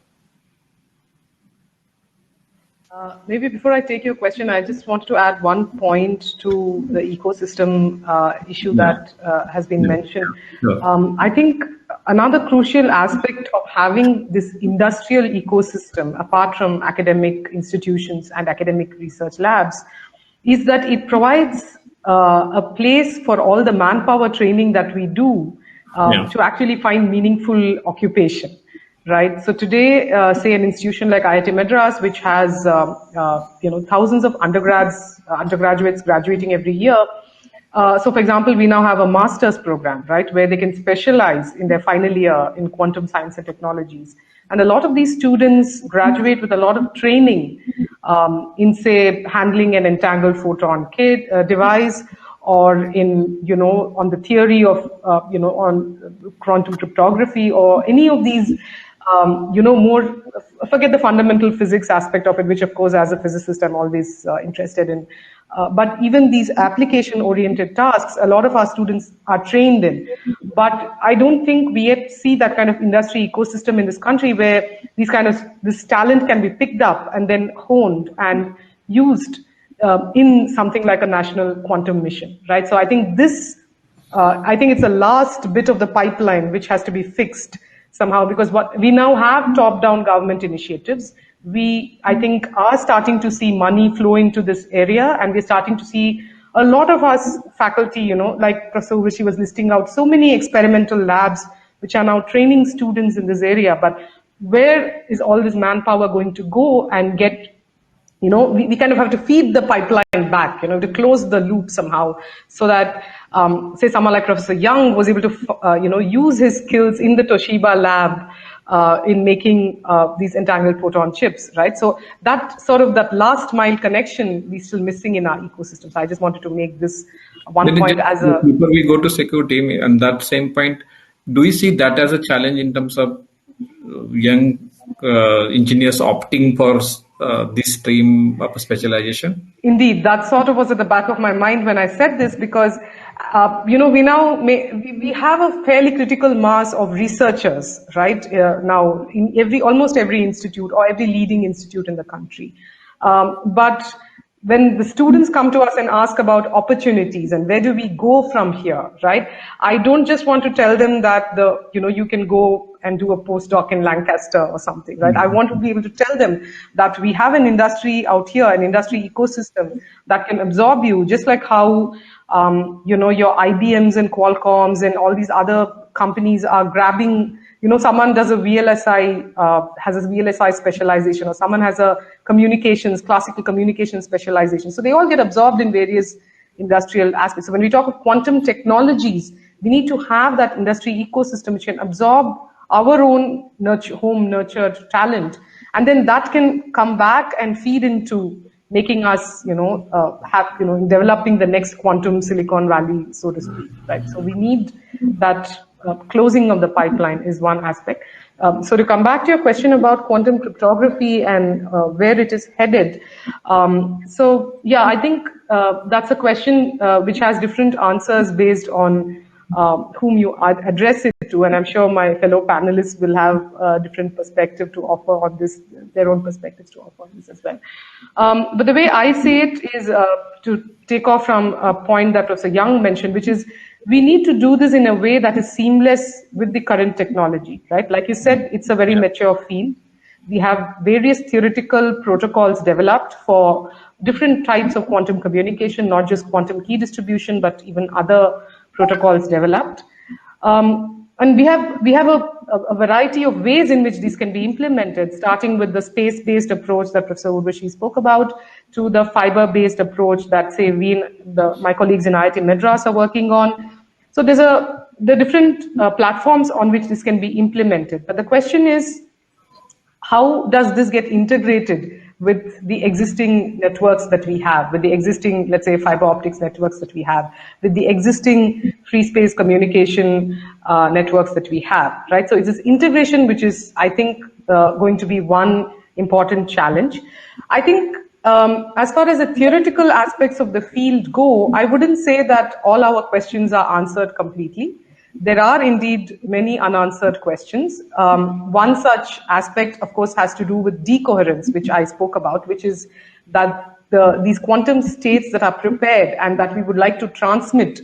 Maybe before I take your question, I just wanted to add one point to the ecosystem issue that has been mentioned. Sure. I think another crucial aspect of having this industrial ecosystem, apart from academic institutions and academic research labs, is that it provides a place for all the manpower training that we do to actually find meaningful occupation. Right. So today, say an institution like IIT Madras, which has thousands of undergraduates graduating every year. So, for example, we now have a master's program, right, where they can specialize in their final year in quantum science and technologies. And a lot of these students graduate with a lot of training in, say, handling an entangled photon device, or in, on the theory of, on quantum cryptography, or any of these, more, forget the fundamental physics aspect of it, which of course as a physicist I'm always interested in. But even these application-oriented tasks, a lot of our students are trained in. But I don't think we yet see that kind of industry ecosystem in this country where this talent can be picked up and then honed and used in something like a national quantum mission, right? So I think I think it's the last bit of the pipeline which has to be fixed somehow, because what we now have top-down government initiatives. We, I think, are starting to see money flow into this area, and we're starting to see a lot of us faculty, like Professor Urvashi was listing out, so many experimental labs which are now training students in this area. But where is all this manpower going to go and get, we kind of have to feed the pipeline back, to close the loop somehow, so that, say, someone like Professor Young was able to, use his skills in the Toshiba lab in making these entangled proton chips, right? So that last mile connection we're still missing in our ecosystem. So I just wanted to make this one point as a... Before we go to security, and that same point, do you see that as a challenge in terms of young engineers opting for this stream of specialization? Indeed, that sort of was at the back of my mind when I said this, because we have a fairly critical mass of researchers, right? Now in almost every institute or every leading institute in the country. But when the students come to us and ask about opportunities and where do we go from here, right? I don't just want to tell them that you can go and do a postdoc in Lancaster or something, right? I want to be able to tell them that we have an industry out here, an industry ecosystem that can absorb you, just like how, your IBMs and Qualcomms and all these other companies are grabbing, someone does a VLSI, has a VLSI specialization, or someone has a classical communications specialization. So they all get absorbed in various industrial aspects. So when we talk of quantum technologies, we need to have that industry ecosystem which can absorb our own home nurtured talent. And then that can come back and feed into making us, developing the next quantum Silicon Valley, so to speak, right? So we need that closing of the pipeline is one aspect. So to come back to your question about quantum cryptography and where it is headed. I think that's a question which has different answers based on whom you address it to, and I'm sure my fellow panelists will have a different perspective to offer on this, their own perspectives to offer on this as well. But the way I see it is to take off from a point that Professor Young mentioned, which is we need to do this in a way that is seamless with the current technology, right? Like you said, it's a very mature field. We have various theoretical protocols developed for different types of quantum communication, not just quantum key distribution, but even other protocols developed. And we have a variety of ways in which these can be implemented, starting with the space-based approach that Professor Urvashi spoke about, to the fiber-based approach that, say, my colleagues in IIT Madras are working on. So there are different platforms on which this can be implemented. But the question is, how does this get integrated with the existing networks that we have, with the existing, let's say, fiber optics networks that we have, with the existing free space communication networks that we have, right? So it's this integration which is, I think, going to be one important challenge. I think as far as the theoretical aspects of the field go, I wouldn't say that all our questions are answered completely. There are indeed many unanswered questions. One such aspect, of course, has to do with decoherence, which I spoke about, which is that these quantum states that are prepared and that we would like to transmit,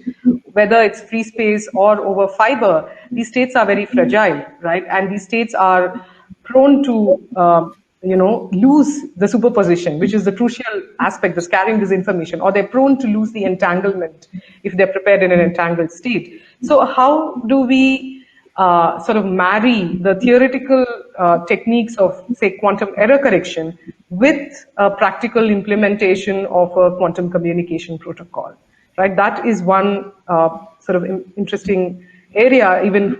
whether it's free space or over fiber, these states are very fragile, right? And these states are prone to lose the superposition, which is the crucial aspect that's carrying this information, or they're prone to lose the entanglement if they're prepared in an entangled state. So how do we sort of marry the theoretical techniques of, say, quantum error correction with a practical implementation of a quantum communication protocol, right? That is one sort of interesting area, even,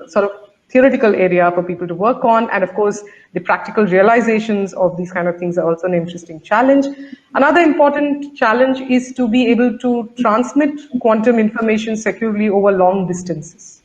sort of theoretical area for people to work on. And of course, the practical realizations of these kind of things are also an interesting challenge. Another important challenge is to be able to transmit quantum information securely over long distances,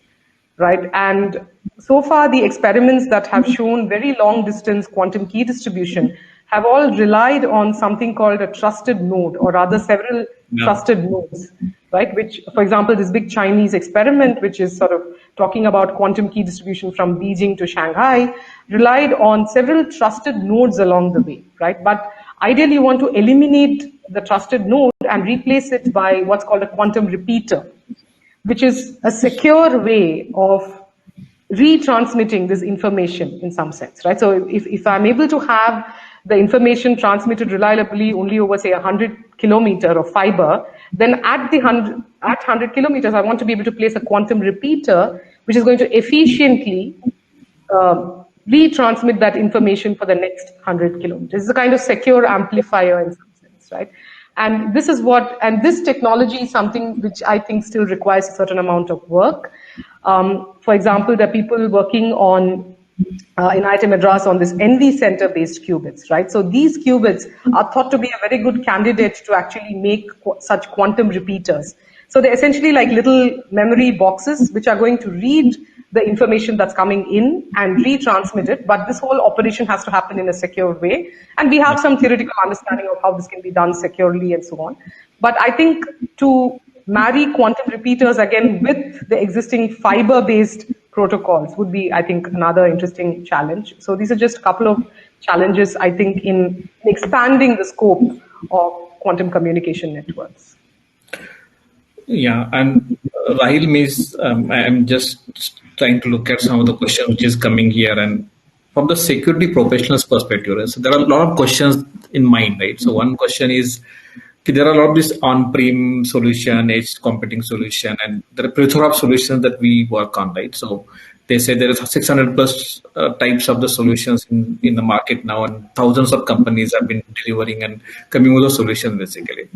right? And so far, the experiments that have shown very long distance quantum key distribution have all relied on something called a trusted node, or rather several trusted nodes, right? Which, for example, this big Chinese experiment, which is sort of talking about quantum key distribution from Beijing to Shanghai, relied on several trusted nodes along the way, right? But ideally, you want to eliminate the trusted node and replace it by what's called a quantum repeater, which is a secure way of retransmitting this information in some sense, right? So if I'm able to have the information transmitted reliably only over, say, 100 kilometer of fiber, then at 100 kilometers, I want to be able to place a quantum repeater, which is going to efficiently retransmit that information for the next 100 kilometers. It's a kind of secure amplifier in some sense, right? And this technology is something which I think still requires a certain amount of work. For example, there are people working on in IIT Madras on this NV center-based qubits, right? So these qubits are thought to be a very good candidate to actually make such quantum repeaters. So they're essentially like little memory boxes which are going to read the information that's coming in and retransmit it, but this whole operation has to happen in a secure way. And we have some theoretical understanding of how this can be done securely and so on. But I think to marry quantum repeaters again with the existing fiber-based protocols would be, I think, another interesting challenge. So these are just a couple of challenges, I think, in expanding the scope of quantum communication networks. Yeah, and Rahil, I'm just trying to look at some of the questions which is coming here, and from the security professionals perspective, right? So there are a lot of questions in mind, right? So one question is, there are a lot of this on-prem solution, edge computing solution, and there are a plethora of solutions that we work on, right? So they say there is 600 plus types of the solutions in the market now, and thousands of companies have been delivering and coming with a solution basically.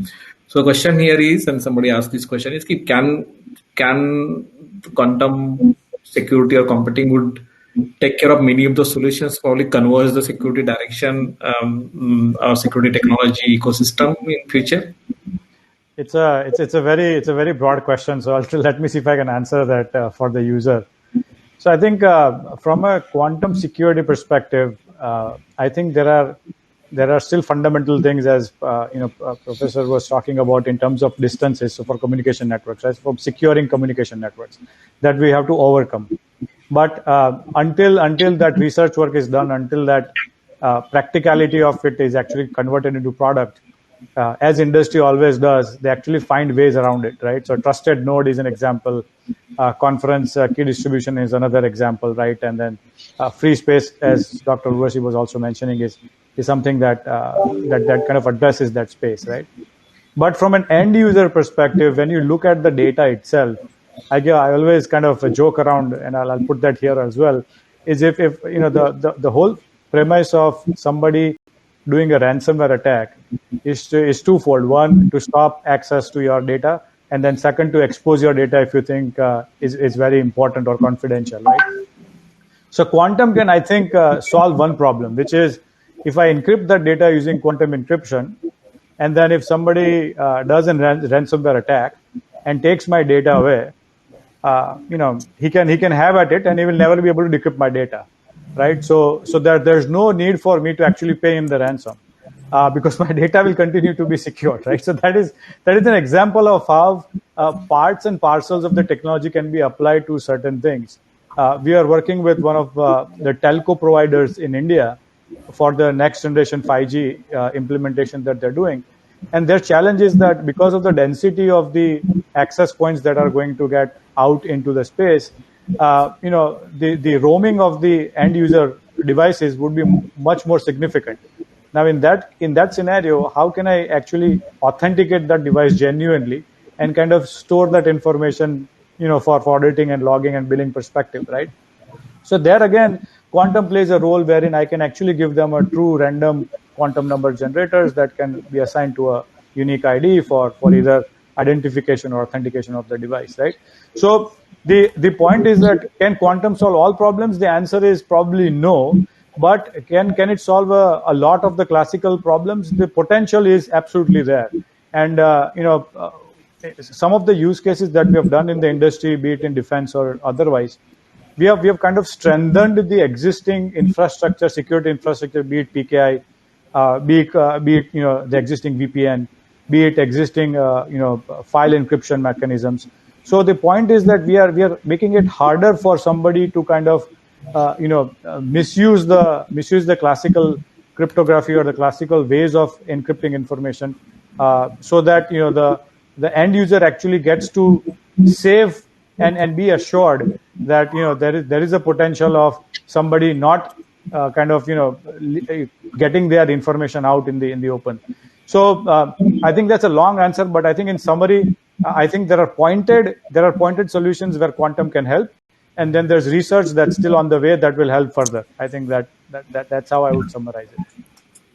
So the question here is, and somebody asked this question, is can quantum security or computing would take care of many of the solutions, probably converge the security direction or security technology ecosystem in future? It's a very broad question. So let me see if I can answer that for the user. So I think from a quantum security perspective, I think there are still fundamental things, as Professor was talking about, in terms of distances. So for communication networks, right, for securing communication networks, that we have to overcome. But until that research work is done, until that practicality of it is actually converted into product, as industry always does, they actually find ways around it, right? So trusted node is an example. Conference key distribution is another example, right? And then free space, as Dr. Urvashi was also mentioning, is something that kind of addresses that space, right? But from an end user perspective, when you look at the data itself, I always kind of joke around, and I'll put that here as well, is if the whole premise of somebody doing a ransomware attack is twofold. One, to stop access to your data, and then second, to expose your data if you think is very important or confidential, right? So quantum can, I think, solve one problem, which is if I encrypt that data using quantum encryption, and then if somebody does a ransomware attack and takes my data away, he can have at it, and he will never be able to decrypt my data, right? So that there's no need for me to actually pay him the ransom, because my data will continue to be secured, right? So that is an example of how parts and parcels of the technology can be applied to certain things. We are working with one of the telco providers in India for the next generation 5G implementation that they're doing. And their challenge is that because of the density of the access points that are going to get out into the space, the roaming of the end user devices would be much more significant. Now, in that scenario, how can I actually authenticate that device genuinely and kind of store that information, for auditing and logging and billing perspective, right? So there again, quantum plays a role wherein I can actually give them a true random quantum number generators that can be assigned to a unique ID for either identification or authentication of the device, right? So the point is that can quantum solve all problems? The answer is probably no. But can it solve a lot of the classical problems? The potential is absolutely there. And some of the use cases that we have done in the industry, be it in defense or otherwise, we have kind of strengthened the existing infrastructure, security infrastructure, be it PKI, be it the existing VPN, be it existing file encryption mechanisms. So the point is that we are making it harder for somebody to kind of misuse the classical cryptography or the classical ways of encrypting information, so that the end user actually gets to save and be assured that there is a potential of somebody not getting their information out in the open. So I think that's a long answer, but I think in summary, I think there are pointed solutions where quantum can help, and then there's research that's still on the way that will help further. I think that's how I would summarize it.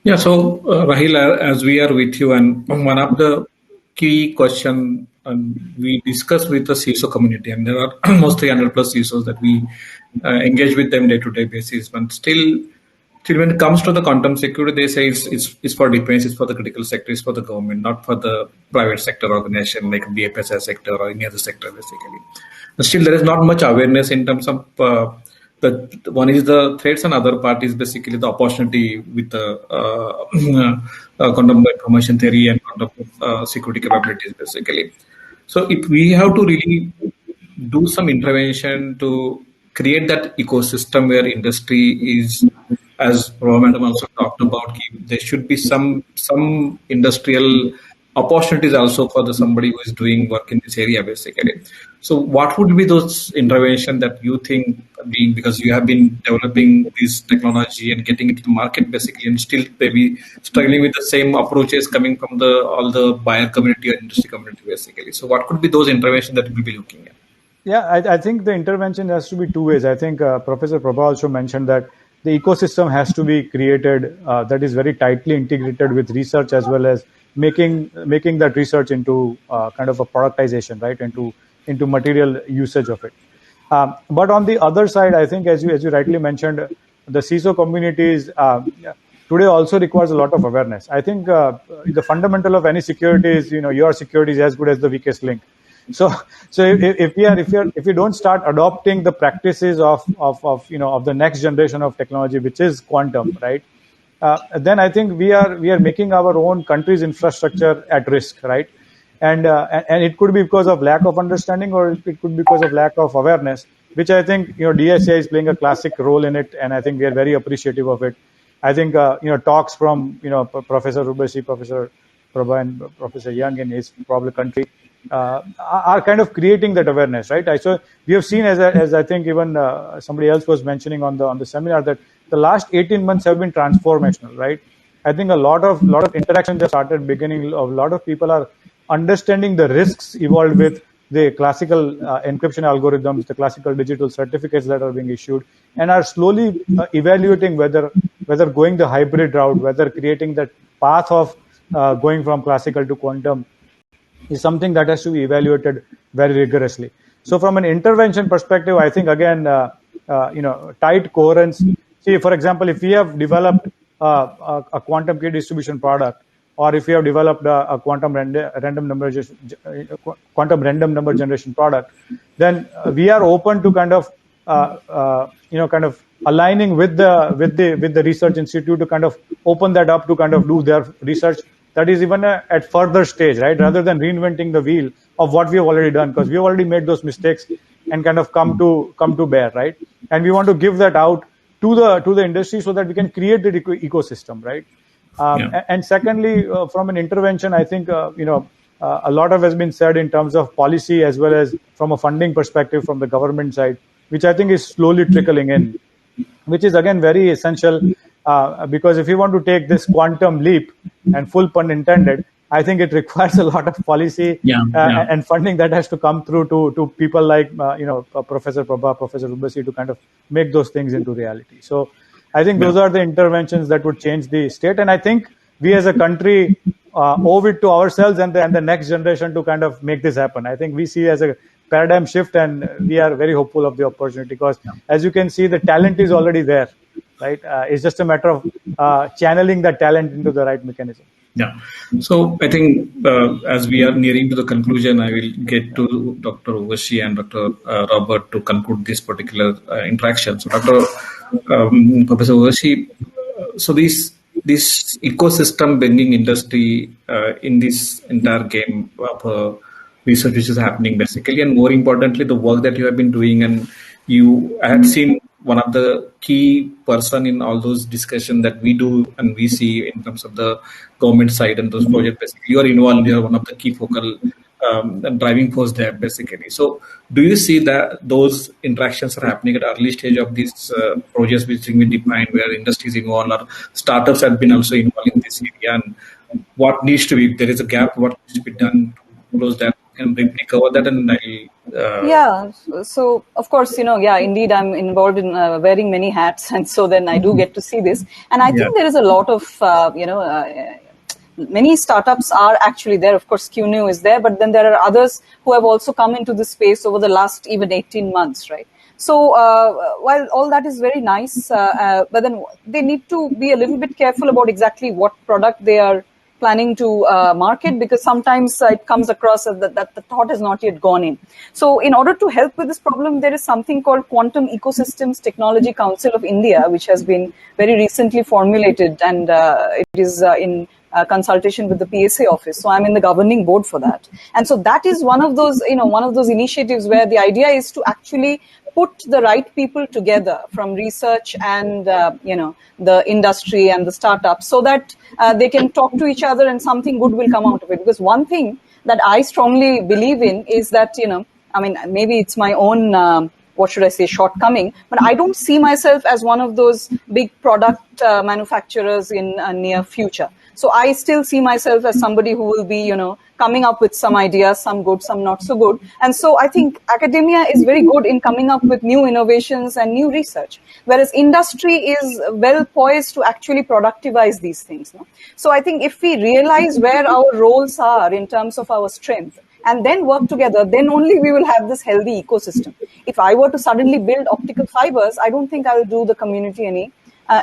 Yeah. So Rahil, as we are with you, and one of the key question we discuss with the CISO community, and there are almost 300 plus CISOs that we engage with them day-to-day basis. But still when it comes to the quantum security, they say it's for defense, it's for the critical sector, it's for the government, not for the private sector organization like BFSI sector or any other sector, basically. But still, there is not much awareness in terms of one is the threats, and other part is basically the opportunity with the quantum information theory and quantum security capabilities, basically. So if we have to really do some intervention to create that ecosystem where industry is, as Prabha Madam also talked about, there should be some industrial opportunities also for somebody who is doing work in this area, basically. So what would be those interventions that you think, because you have been developing this technology and getting it to the market, basically, and still maybe struggling with the same approaches coming from all the buyer community or industry community, basically. So what could be those interventions that we'll be looking at? Yeah, I think the intervention has to be two ways. I think Professor Prabha also mentioned that the ecosystem has to be created that is very tightly integrated with research, as well as making that research into kind of a productization, right, into material usage of it. But on the other side, I think, as you rightly mentioned, the CISO communities today also requires a lot of awareness. I think the fundamental of any security is, your security is as good as the weakest link. So if we don't start adopting the practices of the next generation of technology, which is quantum, right, then I think we are making our own country's infrastructure at risk, right, and it could be because of lack of understanding, or it could be because of lack of awareness, which I think DSCI is playing a classic role in it, and I think we are very appreciative of it. I think talks from Professor Urbasi, Professor Prabha, and Professor Young in his probably country are kind of creating that awareness, right? So we have seen, as I think even somebody else was mentioning on the seminar, that the last 18 months have been transformational, right? I think a lot of interactions have started beginning. A lot of people are understanding the risks involved with the classical encryption algorithms, the classical digital certificates that are being issued, and are slowly evaluating whether going the hybrid route, whether creating that path of going from classical to quantum is something that has to be evaluated very rigorously. So from an intervention perspective, I think, again, tight coherence. See, for example, if we have developed a quantum key distribution product, or if we have developed a quantum random number generation product, then we are open to kind of aligning with the research institute to kind of open that up to kind of do their research that is even at further stage, right? Rather than reinventing the wheel of what we have already done, because we have already made those mistakes and kind of come to bear, right? And we want to give that out to the industry so that we can create the ecosystem, right? And secondly, from an intervention, I think a lot of has been said in terms of policy, as well as from a funding perspective from the government side, which I think is slowly trickling in, which is again very essential. Because if you want to take this quantum leap, and full pun intended, I think it requires a lot of policy and funding that has to come through to people like Professor Prabha, Professor Urbasi, to kind of make those things into reality. So I think those are the interventions that would change the state. And I think we as a country owe it to ourselves and the next generation to kind of make this happen. I think we see as a paradigm shift, and we are very hopeful of the opportunity because, as you can see, the talent is already there, right? It's just a matter of channeling that talent into the right mechanism. Yeah. So I think as we are nearing to the conclusion, I will get to Dr. Urvashi and Dr. Robert to conclude this particular interaction. So Dr. Professor Urvashi, so this ecosystem bringing industry in this entire game of research which is happening basically, and more importantly, the work that you have been doing, and I had seen one of the key person in all those discussions that we do and we see in terms of the government side and those projects. Basically, you are involved. You are one of the key focal and driving force there, basically. So, do you see that those interactions are happening at early stage of these projects which have been defined, where industries involved or startups have been also involved in this area, and what needs to be? If there is a gap, what needs to be done to close that? Can briefly cover that, and yeah. So of course, indeed, I'm involved in wearing many hats, and so then I do get to see this, and I think there is a lot of many startups are actually there. Of course, QNU is there, but then there are others who have also come into this space over the last even 18 months, right? So while all that is very nice, but then they need to be a little bit careful about exactly what product they are planning to market, because sometimes it comes across as that the thought has not yet gone in. So in order to help with this problem, there is something called Quantum Ecosystems Technology Council of India, which has been very recently formulated, and it is in consultation with the PSA office. So I'm in the governing board for that. And so that is one of those initiatives where the idea is to actually put the right people together from research and, the industry and the startups, so that they can talk to each other and something good will come out of it. Because one thing that I strongly believe in is that, maybe it's my own, shortcoming, but I don't see myself as one of those big product manufacturers in a near future. So I still see myself as somebody who will be, coming up with some ideas, some good, some not so good. And so I think academia is very good in coming up with new innovations and new research, whereas industry is well poised to actually productivize these things. No? So I think if we realize where our roles are in terms of our strength, and then work together, then only we will have this healthy ecosystem. If I were to suddenly build optical fibers, I don't think I will do the community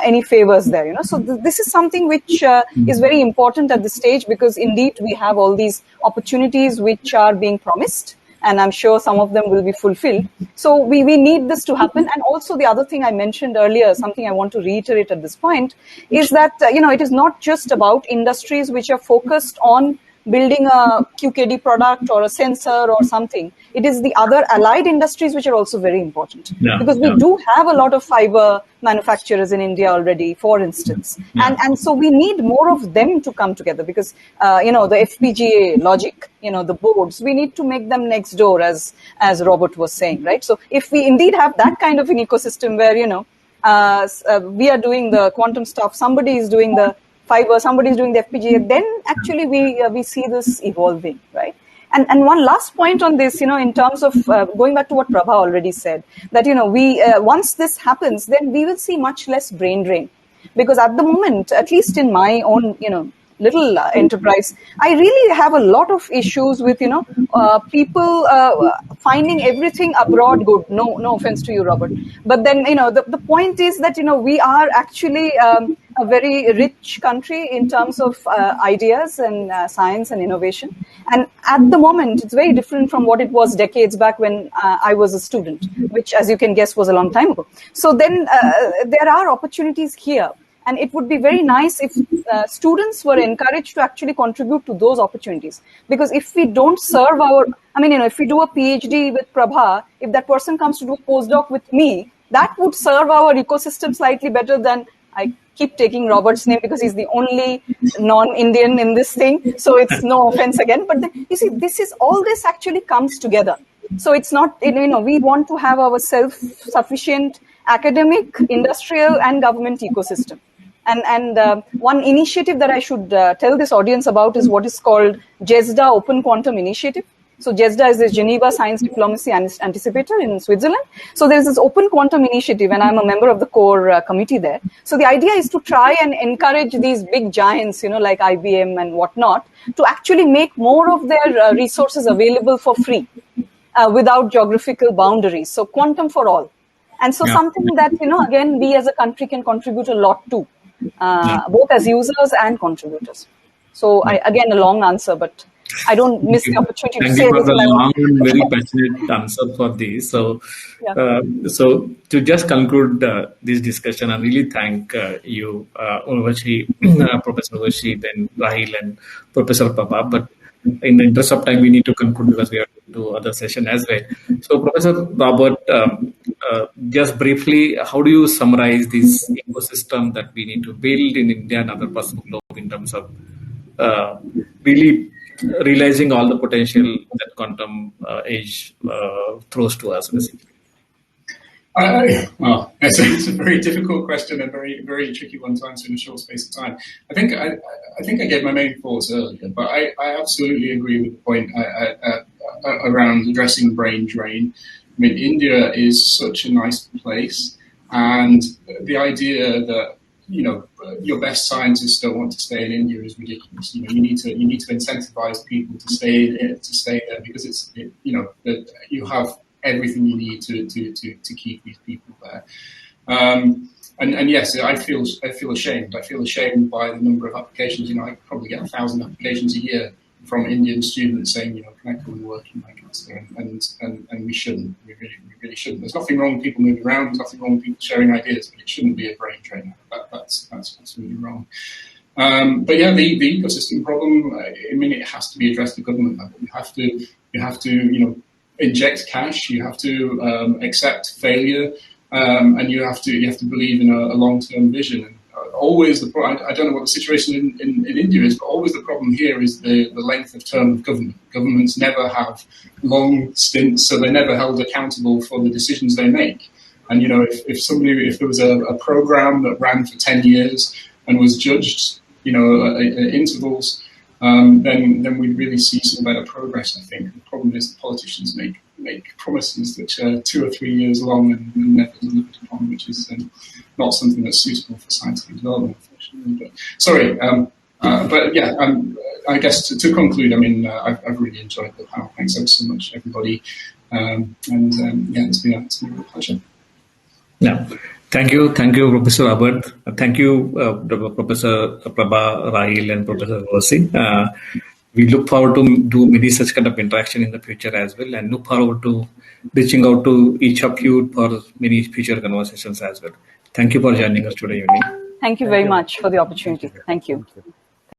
any favors there, So this is something which is very important at this stage, because indeed we have all these opportunities which are being promised, and I'm sure some of them will be fulfilled. So we need this to happen. And also the other thing I mentioned earlier, something I want to reiterate at this point, is that, it is not just about industries which are focused on building a QKD product or a sensor or something. It is the other allied industries which are also very important, because we do have a lot of fiber manufacturers in India already, for instance. And so we need more of them to come together, because, the FPGA logic, the boards, we need to make them next door, as Robert was saying, right? So if we indeed have that kind of an ecosystem where, we are doing the quantum stuff, somebody is doing the fiber, somebody is doing the FPGA, then actually we see this evolving, right? And one last point on this, in terms of going back to what Prabha already said, that, we once this happens, then we will see much less brain drain. Because at the moment, at least in my own, little enterprise, I really have a lot of issues with, people finding everything abroad good. No offense to you, Robert. But then, the point is that, we are actually a very rich country in terms of ideas and science and innovation. And at the moment, it's very different from what it was decades back when I was a student, which, as you can guess, was a long time ago. So then there are opportunities here. And it would be very nice if students were encouraged to actually contribute to those opportunities. Because if we don't serve if we do a PhD with Prabha, if that person comes to do a postdoc with me, that would serve our ecosystem slightly better than, I keep taking Robert's name because he's the only non-Indian in this thing. So it's no offense again. But you see, all this actually comes together. So it's not, we want to have our self-sufficient academic, industrial, and government ecosystem. And one initiative that I should tell this audience about is what is called JESDA Open Quantum Initiative. So GESDA is the Geneva Science Diplomacy Anticipator in Switzerland. So there's this Open Quantum Initiative, and I'm a member of the core committee there. So the idea is to try and encourage these big giants, like IBM and whatnot, to actually make more of their resources available for free without geographical boundaries. So quantum for all. And so something that, again, we as a country can contribute a lot to, both as users and contributors. So again, a long answer, but I don't miss the opportunity to say this. Thank you for the long and very passionate answer for this. So, so to just conclude this discussion, I really thank you, Urvashi, Professor Urvashi, then Rahil and Professor Prabha. But in the interest of time, we need to conclude because we are to do other session as well. So, Professor Robert, just briefly, how do you summarize this ecosystem that we need to build in India and other parts of the globe in terms of really realizing all the potential that quantum age throws to us, basically? Well, it's a very difficult question and very, very tricky one to answer in a short space of time. I think I gave my main thoughts earlier, but I absolutely agree with the point around addressing brain drain. I mean, India is such a nice place, and the idea that your best scientists don't want to stay in India is ridiculous. You need to incentivize people to stay there because you have everything you need to keep these people there. And yes, I feel ashamed. I feel ashamed by the number of applications. I probably get 1,000 applications a year from Indian students saying, can I come and work in Lancaster? And we shouldn't. We really shouldn't. There's nothing wrong with people moving around. There's nothing wrong with people sharing ideas, but it shouldn't be a brain drain. That's really wrong. But yeah, the ecosystem problem. I mean, it has to be addressed at government level. You have to inject cash. You have to accept failure, and you have to believe in a long-term vision. And always I don't know what the situation in India is, but always the problem here is the length of term of government. Governments never have long stints, so they're never held accountable for the decisions they make. And if there was a program that ran for 10 years and was judged, at intervals, then we'd really see some better progress, I think. The problem is that politicians make promises which are 2 or 3 years long and never delivered upon, which is not something that's suitable for scientific development, unfortunately. But sorry, but yeah, I guess to conclude, I mean, I've really enjoyed the panel. Thanks ever so much, everybody, and it's been a pleasure. Yeah. Thank you, Professor Robert. Thank you, Professor Prabha, Rahil, and Professor Urvashi. We look forward to do many such kind of interaction in the future as well, and look forward to reaching out to each of you for many future conversations as well. Thank you for joining us today evening. Thank you very much for the opportunity. Thank you.